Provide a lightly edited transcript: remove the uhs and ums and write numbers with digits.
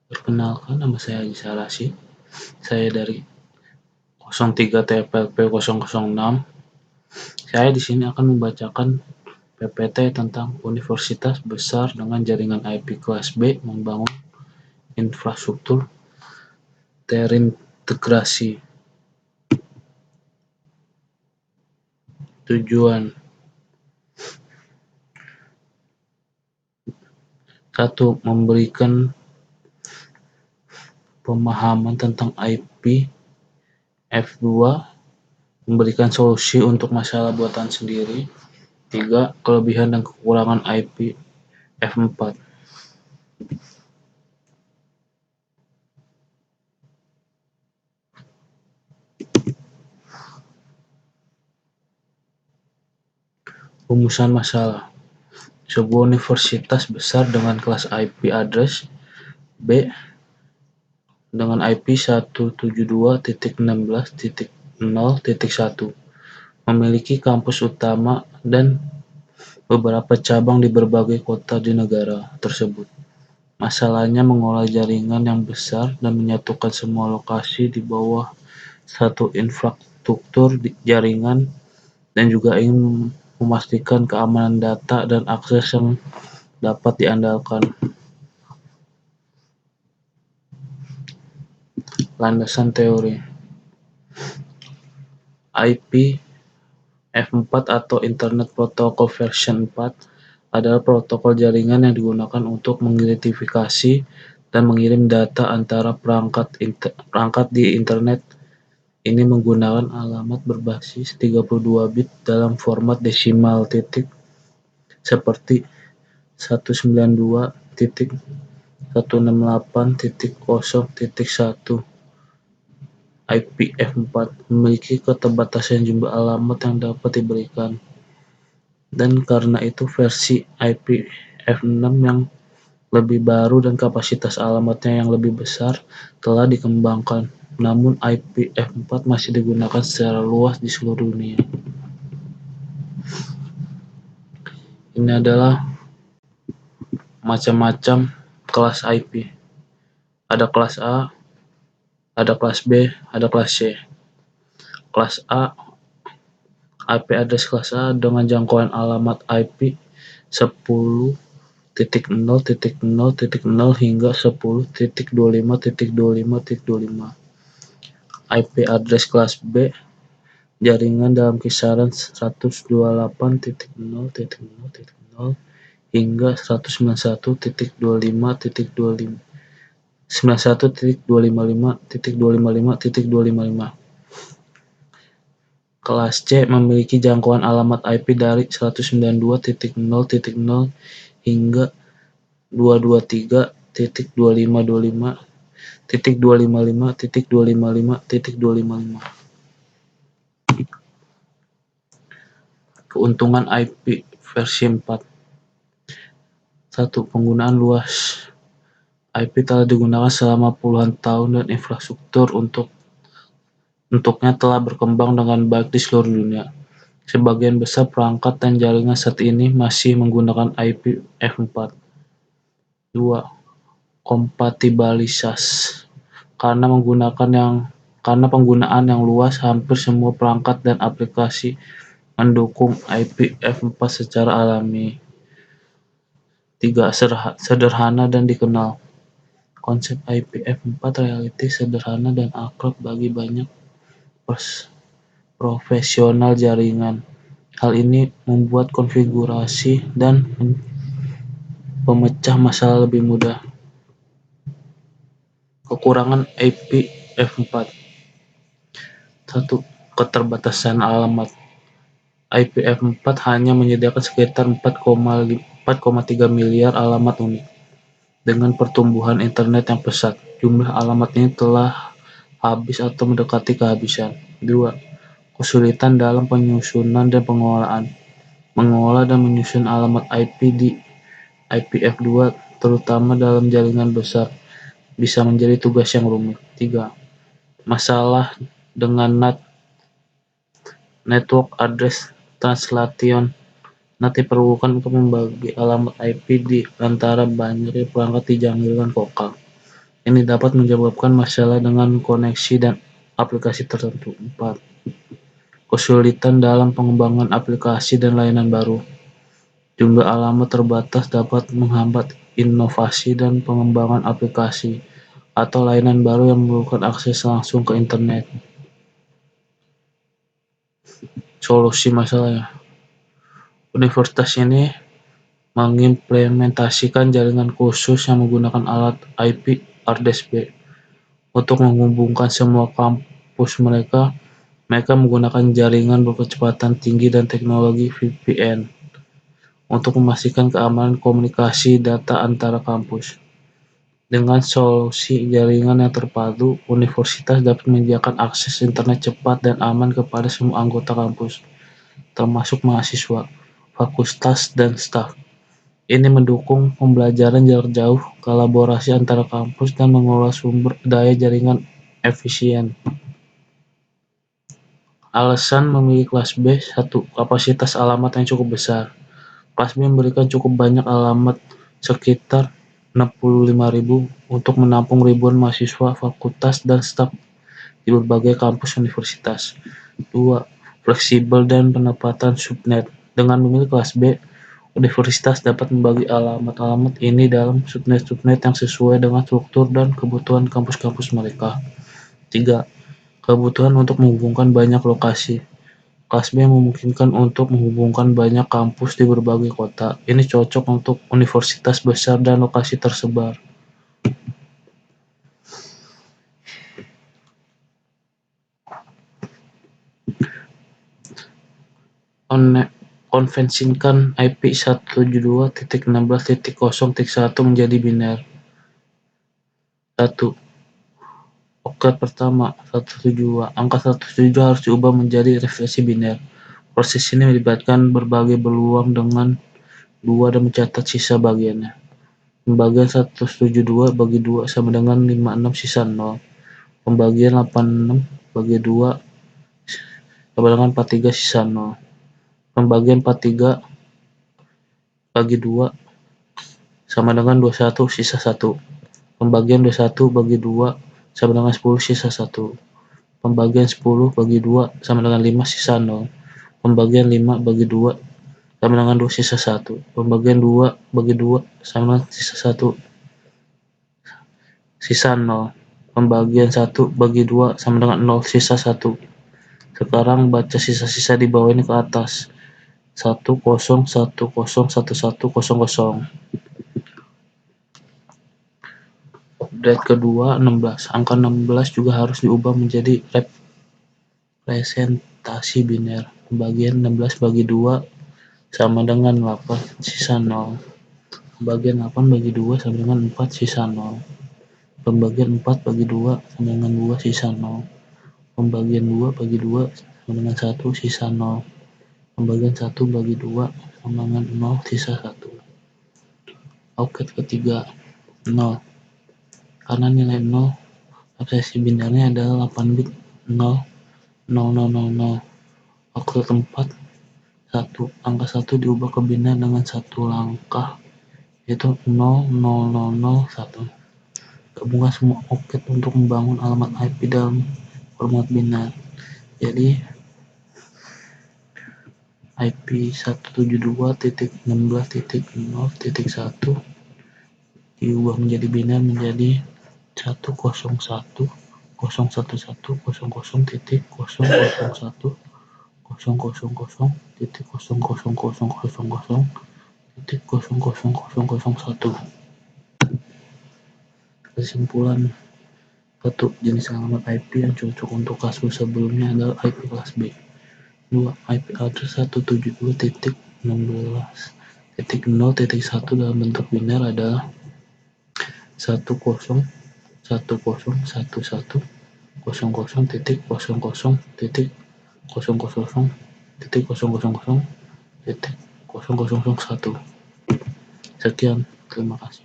Perkenalkan, nama saya Haji Sarasi. Saya dari 03 TPLP 006. Saya di sini akan membacakan PPT tentang Universitas Besar dengan Jaringan IP Kelas B membangun infrastruktur terintegrasi. Tujuan 1. Memberikan pemahaman tentang IP. F2. Memberikan solusi untuk masalah buatan sendiri. 3. Kelebihan dan kekurangan IP. F4. Rumusan masalah. Sebuah universitas besar dengan kelas IP address B dengan IP 172.16.0.1 memiliki kampus utama dan beberapa cabang di berbagai kota di negara tersebut. Masalahnya mengolah jaringan yang besar dan menyatukan semua lokasi di bawah satu infrastruktur jaringan, dan juga ingin memastikan keamanan data dan akses yang dapat diandalkan. Landasan teori. IP F4 atau Internet Protocol version 4 adalah protokol jaringan yang digunakan untuk mengidentifikasi dan mengirim data antara perangkat di internet. Ini menggunakan alamat berbasis 32 bit dalam format desimal titik seperti 192.168.0.1. IP F4 memiliki keterbatasan jumlah alamat yang dapat diberikan, dan karena itu versi IP F6 yang lebih baru dan kapasitas alamatnya yang lebih besar telah dikembangkan. Namun IP F4 masih digunakan secara luas di seluruh dunia. Ini adalah macam-macam kelas IP. Ada kelas A, ada kelas B, ada kelas C. Kelas A, IP address kelas A dengan jangkauan alamat IP 10.0.0.0 hingga 10.25.25.25. IP address kelas B, jaringan dalam kisaran 128.0.0.0 hingga 191.255.255.255. Kelas C memiliki jangkauan alamat IP dari 192.0.0 hingga 223.0.255.255.255. Keuntungan IP versi 4. 1. Penggunaan luas. IP telah digunakan selama puluhan tahun dan infrastruktur untuknya telah berkembang dengan baik di seluruh dunia. Sebagian besar perangkat dan jaringan saat ini masih menggunakan IP F4. 2. Kompatibilitas. Karena penggunaan yang luas, hampir semua perangkat dan aplikasi mendukung IP F4 secara alami. 3. Sederhana dan dikenal. Konsep IP F4 relatif sederhana dan akrab bagi banyak profesional jaringan. Hal ini membuat konfigurasi dan pemecah masalah lebih mudah. Kekurangan IP F4. 1. Keterbatasan alamat. IP F4 hanya menyediakan sekitar 4,3 miliar alamat unik. Dengan pertumbuhan internet yang pesat, jumlah alamat ini telah habis atau mendekati kehabisan. 2. Kesulitan dalam penyusunan dan pengolahan. Mengolah dan menyusun alamat IP di IPv2, terutama dalam jaringan besar, bisa menjadi tugas yang rumit. 3. Masalah dengan NAT, Network Address Translation. NAT diperlukan untuk membagi alamat IP di antara banyak perangkat di jaringan lokal. Ini dapat menyebabkan masalah dengan koneksi dan aplikasi tertentu. 4. Kesulitan dalam pengembangan aplikasi dan layanan baru. Jumlah alamat terbatas dapat menghambat inovasi dan pengembangan aplikasi atau layanan baru yang memerlukan akses langsung ke internet. Solusi masalahnya. Universitas ini mengimplementasikan jaringan khusus yang menggunakan alat IP RDSB untuk menghubungkan semua kampus mereka. Mereka menggunakan jaringan berkecepatan tinggi dan teknologi VPN untuk memastikan keamanan komunikasi data antara kampus. Dengan solusi jaringan yang terpadu, universitas dapat menyediakan akses internet cepat dan aman kepada semua anggota kampus, termasuk mahasiswa, fakultas, dan staf. Ini mendukung pembelajaran jarak jauh, kolaborasi antara kampus, dan mengelola sumber daya jaringan efisien. Alasan memilih kelas B. 1. Kapasitas alamat yang cukup besar. Kelas B memberikan cukup banyak alamat, sekitar 65.000, untuk menampung ribuan mahasiswa, fakultas, dan staf di berbagai kampus universitas. 2. Fleksibel dan penempatan subnet. Dengan memilih kelas B, universitas dapat membagi alamat-alamat ini dalam subnet-subnet yang sesuai dengan struktur dan kebutuhan kampus-kampus mereka. 3. Kebutuhan untuk menghubungkan banyak lokasi. Kelas B memungkinkan untuk menghubungkan banyak kampus di berbagai kota. Ini cocok untuk universitas besar dan lokasi tersebar. Konvensikan IP 172.16.0.1 menjadi biner. 1. Oktet pertama 172. Angka 172 harus diubah menjadi referensi biner. Proses ini melibatkan berbagai beruang dengan 2 dan mencatat sisa bagiannya. Pembagian 172 bagi 2 sama dengan 56 sisa 0. Pembagian 86 bagi 2 sama dengan 43 sisa 0. Pembagian 43 bagi 2 sama dengan 21 sisa 1. Pembagian 21 bagi 2 sama dengan 10 sisa 1. Pembagian 10 bagi 2 sama dengan 5 sisa 0. Pembagian 5 bagi 2 sama dengan 2 sisa 1. Pembagian 2 bagi 2 sama dengan sisa 1 sisa 0. Pembagian 1 bagi 2 sama dengan 0 sisa 1. Sekarang baca sisa-sisa di bawah ini ke atas. 10101100. Update kedua 16. Angka 16 juga harus diubah menjadi representasi biner. Pembagian 16 bagi 2 sama dengan 8 sisa 0. Pembagian 8 bagi 2 sama dengan 4 sisa 0. Pembagian 4 bagi 2 sama dengan 2 sisa 0. Pembagian 2 bagi 2 sama dengan 1 sisa 0. Pembagian 1 bagi 2 sama dengan 0 sisa 1. Oktet ketiga 0. Karena nilai 0, representasi binernya adalah 8 bit 0, 0, 0, 0, 0. Oktet keempat 1. Angka 1 diubah ke biner dengan satu langkah, yaitu 0, 0, 0, 0, 1. Gabungkan semua oktet untuk membangun alamat IP dalam format biner. Jadi IP 172.16.0.1 diubah menjadi biner menjadi 101.0.0.0.000.0000000.0000000.0000000.000. Kesimpulan: 1. Jenis alamat IP yang cocok untuk kasus sebelumnya adalah IP kelas B. 2. IP address 172.16.0.1 dalam bentuk biner adalah 10.1.1.00.000.000.000.000.000.000.000.1. Sekian, terima kasih.